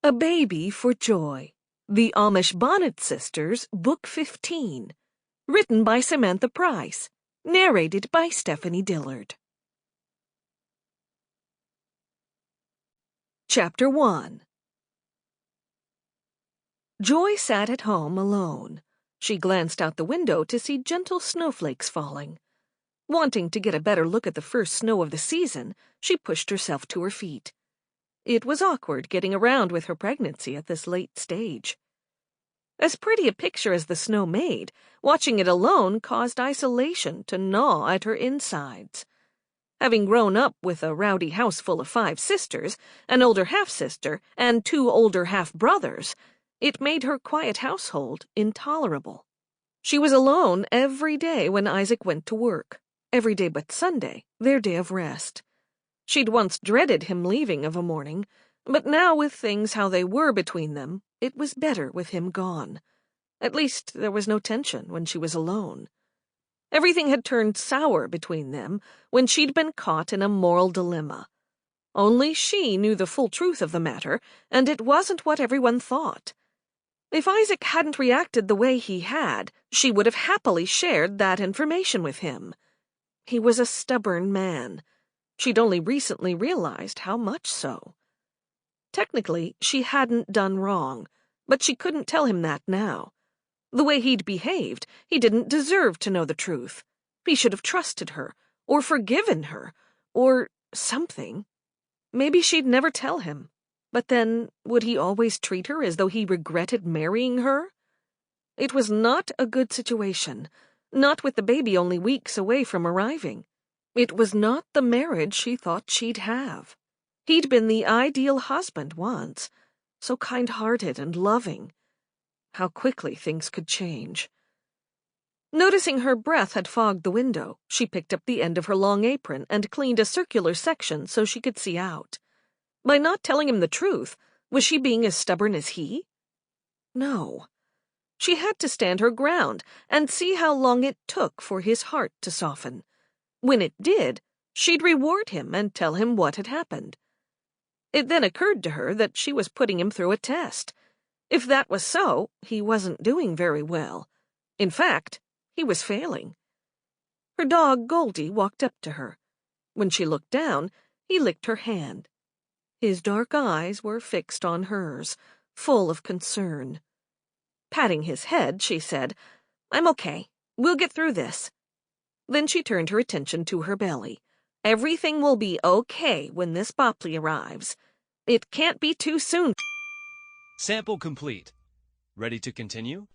A Baby for Joy. The Amish Bonnet Sisters, Book 15. Written by Samantha Price. Narrated by Stephanie Dillard. Chapter 1. Joy sat at home alone. She glanced out the window to see gentle snowflakes falling. Wanting to get a better look at the first snow of the season, she pushed herself to her feet. It was awkward getting around with her pregnancy at this late stage. As pretty a picture as the snow made, watching it alone caused isolation to gnaw at her insides. Having grown up with a rowdy house full of 5 sisters, an older half-sister, and 2 older half-brothers, it made her quiet household intolerable. She was alone every day when Isaac went to work, every day but Sunday, their day of rest. She'd once dreaded him leaving of a morning, but now with things how they were between them, it was better with him gone. At least there was no tension when she was alone. Everything had turned sour between them when she'd been caught in a moral dilemma. Only she knew the full truth of the matter, and it wasn't what everyone thought. If Isaac hadn't reacted the way he had, she would have happily shared that information with him. He was a stubborn man. She'd only recently realized how much so. Technically, she hadn't done wrong, but she couldn't tell him that now. The way he'd behaved, he didn't deserve to know the truth. He should have trusted her, or forgiven her, or something. Maybe she'd never tell him. But then, would he always treat her as though he regretted marrying her? It was not a good situation, not with the baby only weeks away from arriving. It was not the marriage she thought she'd have. He'd been the ideal husband once, so kind-hearted and loving. How quickly things could change. Noticing her breath had fogged the window, she picked up the end of her long apron and cleaned a circular section so she could see out. By not telling him the truth, was she being as stubborn as he? No. She had to stand her ground and see how long it took for his heart to soften. When it did, she'd reward him and tell him what had happened. It then occurred to her that she was putting him through a test. If that was so, he wasn't doing very well. In fact, he was failing. Her dog, Goldie, walked up to her. When she looked down, he licked her hand. His dark eyes were fixed on hers, full of concern. Patting his head, she said, "I'm okay. We'll get through this." Then she turned her attention to her belly. "Everything will be okay when this Bopley arrives. It can't be too soon." Sample complete. Ready to continue?